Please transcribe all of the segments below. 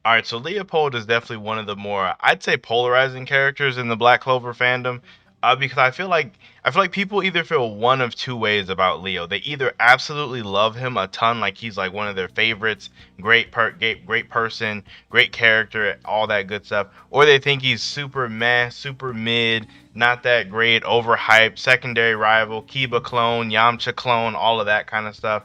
All right, so Leopold is definitely one of the more, I'd say, polarizing characters in the Black Clover fandom, because I feel like people either feel one of two ways about Leo. They either absolutely love him a ton, like he's like one of their favorites, great person, great character, all that good stuff, or they think he's super meh, super mid, not that great, overhyped, secondary rival, Kiba clone, Yamcha clone, all of that kind of stuff.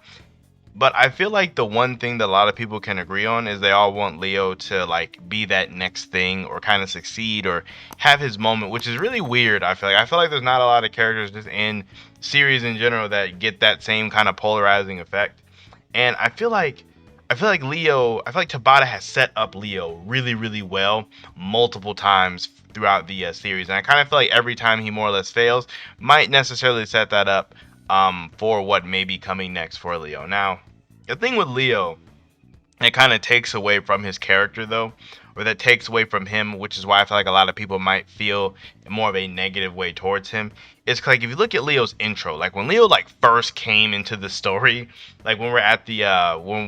But I feel like the one thing that a lot of people can agree on is they all want Leo to like be that next thing or kind of succeed or have his moment, which is really weird. I feel like there's not a lot of characters just in series in general that get that same kind of polarizing effect. And I feel like Tabata has set up Leo really, really well multiple times throughout the series, and I kind of feel like every time he more or less fails, might necessarily set that up for what may be coming next for Leo. Now, the thing with Leo, it kind of takes away from his character though, or that takes away from him, which is why I feel like a lot of people might feel more of a negative way towards him. It's like if you look at Leo's intro, like when Leo like first came into the story, like when we're at the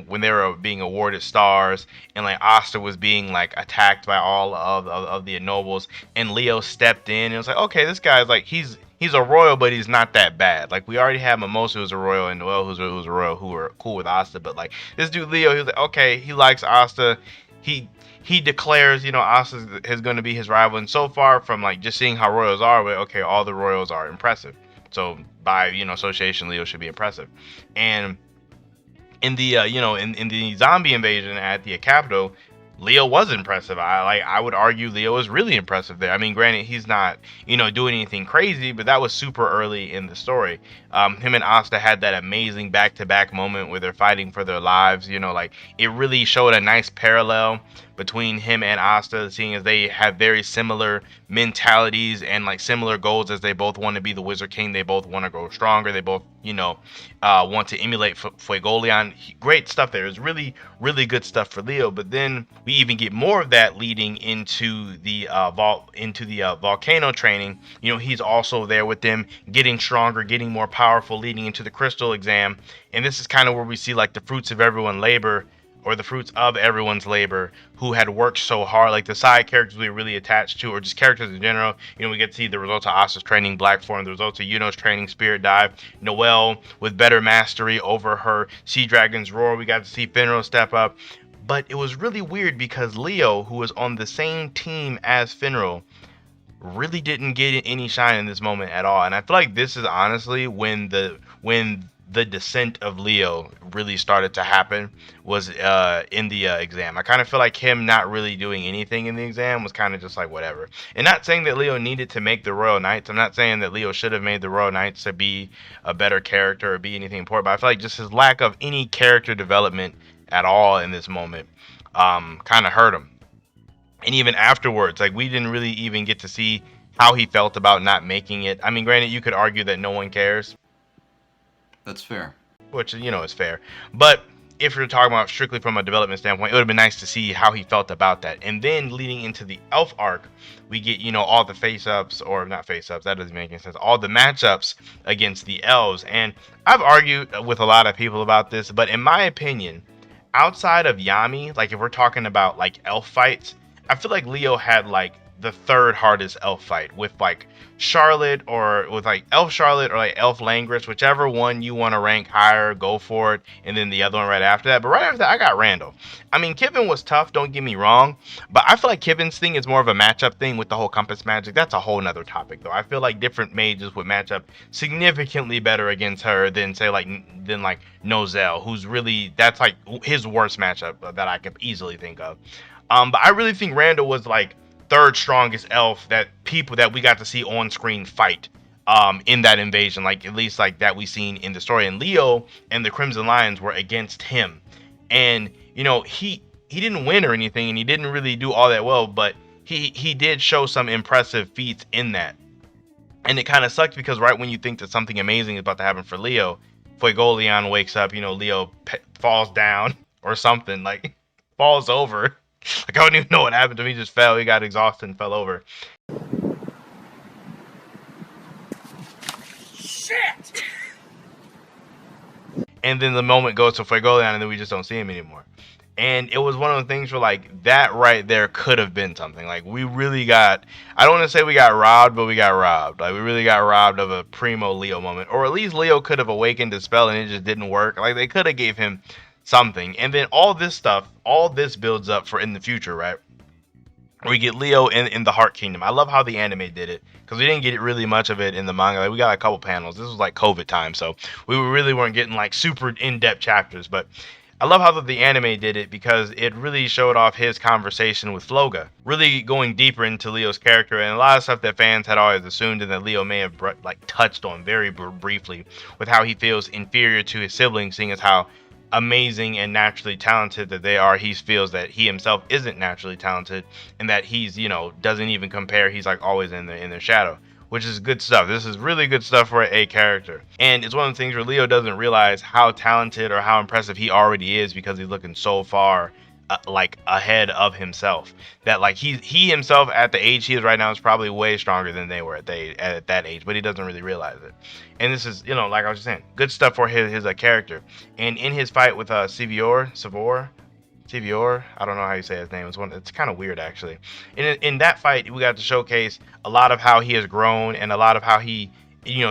when they were being awarded stars and like Asta was being like attacked by all of the nobles, and Leo stepped in and it was like, okay, this guy's like he's a royal, but he's not that bad. Like we already have Mimosa who's a royal and Noel who's a royal who were cool with Asta, but like this dude Leo, he was like, okay, he likes Asta. He he declares, Asta is going to be his rival, and so far from like just seeing how royals are, well, okay, all the royals are impressive. So by association, Leo should be impressive. And in the in the zombie invasion at the capital, Leo was impressive. I would argue Leo was really impressive there. I mean, granted, he's not doing anything crazy, but that was super early in the story. Him and Asta had that amazing back to back moment where they're fighting for their lives. Like it really showed a nice parallel between him and Asta, seeing as they have very similar mentalities and like similar goals, as they both want to be the Wizard King. They both want to grow stronger. They both want to emulate Fuegolion. Great stuff there. It's really, really good stuff for Leo. But then we even get more of that leading into the volcano training. He's also there with them, getting stronger, getting more powerful, leading into the crystal exam. And this is kind of where we see like the fruits of everyone's labor, or the fruits of everyone's labor, who had worked so hard, like the side characters we really attached to, or just characters in general. We get to see the results of Asta's training Black Form, the results of Yuno's training Spirit Dive, Noelle with better mastery over her Sea Dragon's Roar. We got to see Finro step up. But it was really weird because Leo, who was on the same team as Finro, really didn't get any shine in this moment at all. And I feel like this is honestly when the descent of Leo really started to happen, was in the exam. I kind of feel like him not really doing anything in the exam was kind of just like whatever. And not saying that Leo needed to make the Royal Knights. I'm not saying that Leo should have made the Royal Knights to be a better character or be anything important. But I feel like just his lack of any character development at all in this moment kind of hurt him. And even afterwards, like we didn't really even get to see how he felt about not making it. I mean, granted, you could argue that no one cares, That's fair. which is fair. But if you're talking about strictly from a development standpoint, it would have been nice to see how he felt about that. And then leading into the Elf arc, we get all the face ups, or not face ups. That doesn't make any sense. All the matchups against the elves, and I've argued with a lot of people about this, but in my opinion, outside of Yami, like if we're talking about like elf fights, I feel like Leo had like the third hardest elf fight with like Charlotte, or with like Elf Charlotte or like Elf Langris, whichever one you want to rank higher, go for it. And then the other one right after that. But right after that, I got Randall. I mean, Kivin was tough, don't get me wrong, but I feel like Kivin's thing is more of a matchup thing with the whole compass magic. That's a whole nother topic though. I feel like different mages would match up significantly better against her than say like Nozel, who's really, that's like his worst matchup that I could easily think of. But I really think Randall was like third strongest elf that we got to see on screen fight in that invasion, like at least like that we seen in the story. And Leo and the Crimson Lions were against him, and he didn't win or anything, and he didn't really do all that well, but he did show some impressive feats in that. And it kind of sucked because right when you think that something amazing is about to happen for Leo, Fuegolion wakes up, Leo falls down or something, like falls over. Like I don't even know what happened to him. He just fell. He got exhausted and fell over. Shit! And then the moment goes to Fuegolion, and then we just don't see him anymore. And it was one of the things where like that right there could have been something. Like we really got, I don't want to say we got robbed, but we got robbed. Like we really got robbed of a primo Leo moment. Or at least Leo could have awakened his spell and it just didn't work. Like they could have gave him something. And then all this stuff, all this builds up for in the future, right? We get Leo in the Heart Kingdom. I love how the anime did it because we didn't get really much of it in the manga. Like we got a couple panels. This was like COVID time, so we really weren't getting like super in-depth chapters. But I love how the anime did it because it really showed off his conversation with Floga, really going deeper into Leo's character and a lot of stuff that fans had always assumed and that Leo may have like touched on very briefly with how he feels inferior to his siblings, seeing as how amazing and naturally talented that they are. He feels that he himself isn't naturally talented and that he's, doesn't even compare. He's like always in their shadow, which is good stuff. This is really good stuff for a character. And it's one of the things where Leo doesn't realize how talented or how impressive he already is because he's looking so far like ahead of himself, that like he himself at the age he is right now is probably way stronger than they were at that age, but he doesn't really realize it. And this is, like I was just saying, good stuff for his character. And in his fight with Sevior, I don't know how you say his name. It's kind of weird actually. In that fight, we got to showcase a lot of how he has grown and a lot of how he,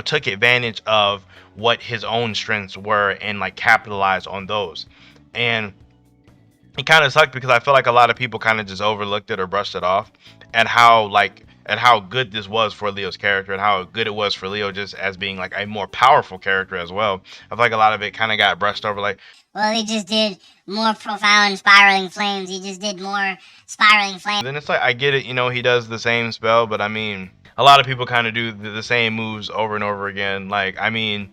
took advantage of what his own strengths were and like capitalized on those. And it kind of sucked because I feel like a lot of people kind of just overlooked it or brushed it off at how good this was for Leo's character and how good it was for Leo just as being like a more powerful character as well. I feel like a lot of it kind of got brushed over like, well, he just did more profound spiraling flames. He just did more spiraling flames. Then it's like, I get it, he does the same spell, but I mean, a lot of people kind of do the same moves over and over again. Like, I mean,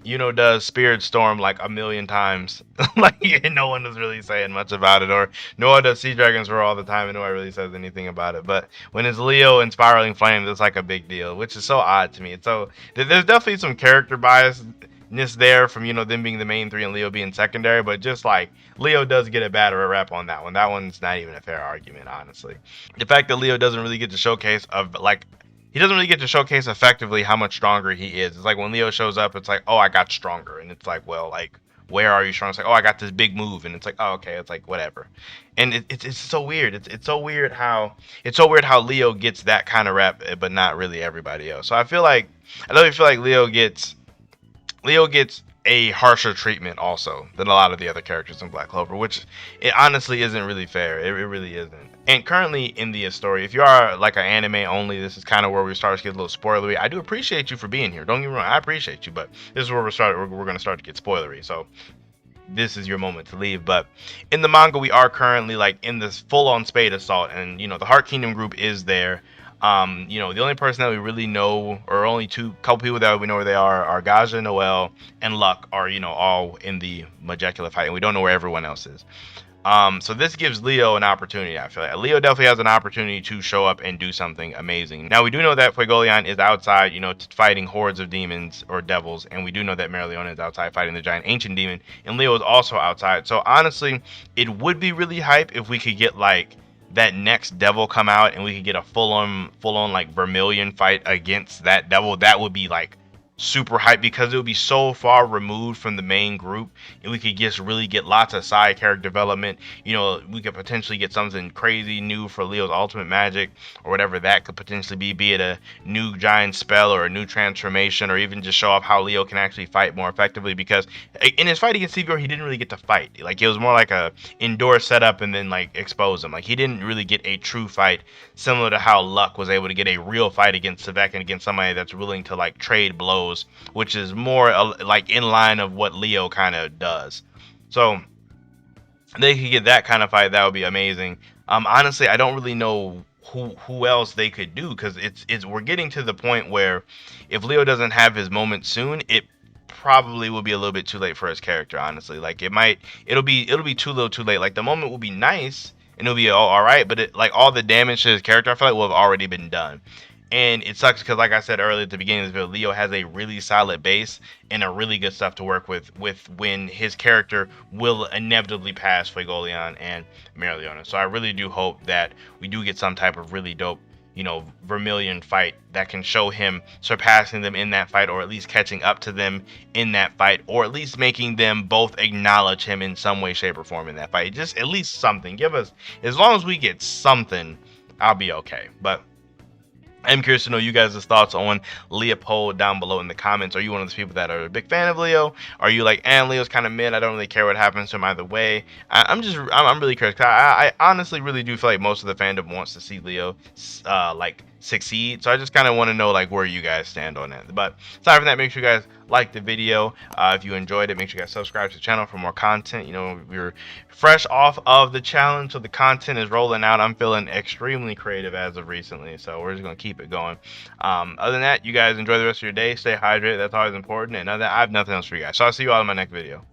does Spirit Storm like a million times. Like, no one is really saying much about it. Or Noah does Sea Dragon's Roar all the time and no one really says anything about it. But when it's Leo and Spiraling Flames, it's like a big deal, which is so odd to me. It's so, there's definitely some character biasness there from, them being the main three and Leo being secondary. But just like, Leo does get a bad rep on that one. That one's not even a fair argument, honestly. The fact that Leo doesn't really get to showcase of like, he doesn't really get to showcase effectively how much stronger he is. It's like when Leo shows up, it's like, oh, I got stronger. And it's like, well, like, where are you strong? It's like, oh, I got this big move. And it's like, oh, okay. It's like, whatever. And it's so weird. It's so weird how Leo gets that kind of rep, but not really everybody else. So I really feel like Leo gets a harsher treatment also than a lot of the other characters in Black Clover, which it honestly isn't really fair. It really isn't. And currently in the story, if you are like an anime only, this is kind of where we start to get a little spoilery. I do appreciate you for being here. Don't get me wrong, I appreciate you, but this is where we're going to start to get spoilery. So this is your moment to leave. But in the manga, we are currently like in this full-on Spade assault, and the Heart Kingdom group is there. The only person that we really know, or only couple people that we know where they are Gaja, Noel, and Luck are, all in the Majecula fight, and we don't know where everyone else is. So this gives Leo an opportunity. I feel like Leo definitely has an opportunity to show up and do something amazing. Now we do know that Fuegoleon is outside, fighting hordes of demons or devils, and we do know that Vermillion is outside fighting the giant ancient demon, and Leo is also outside. So honestly, it would be really hype if we could get like that next devil come out and we could get a full on like Vermillion fight against that devil. That would be like super hype because it would be so far removed from the main group, and we could just really get lots of side character development. We could potentially get something crazy new for Leo's ultimate magic or whatever that could potentially be it a new giant spell or a new transformation, or even just show off how Leo can actually fight more effectively, because in his fight against Sevior, he didn't really get to fight. Like, it was more like a indoor setup and then like expose him. Like, he didn't really get a true fight, similar to how Luck was able to get a real fight against Savek and against somebody that's willing to like trade blows, which is more like in line of what Leo kind of does. So they could get that kind of fight. That would be amazing. Honestly, I don't really know who else they could do, because it's we're getting to the point where if Leo doesn't have his moment soon, it probably will be a little bit too late for his character. Honestly, like it'll be too little too late. Like, the moment will be nice and it'll be all right, but like all the damage to his character, I feel like will have already been done. And it sucks because, like I said earlier at the beginning of this video, Leo has a really solid base and a really good stuff to work with when his character will inevitably pass Fuegoleon and Vermillion. So I really do hope that we do get some type of really dope Vermillion fight that can show him surpassing them in that fight, or at least catching up to them in that fight, or at least making them both acknowledge him in some way, shape, or form in that fight. Just at least something. Give us, as long as we get something, I'll be okay. But I'm curious to know you guys' thoughts on Leopold down below in the comments. Are you one of those people that are a big fan of Leo? Are you like, Leo's kind of mid, I don't really care what happens to him either way? I'm really curious, because I honestly really do feel like most of the fandom wants to see Leo like succeed. So I just kind of want to know like where you guys stand on that. But aside from that, make sure you guys like the video. If you enjoyed it, make sure you guys subscribe to the channel for more content. We're fresh off of the challenge, so the content is rolling out. I'm feeling extremely creative as of recently, so we're just gonna keep it going. Other than that, you guys enjoy the rest of your day. Stay hydrated. That's always important. And other than that, I have nothing else for you guys. So I'll see you all in my next video.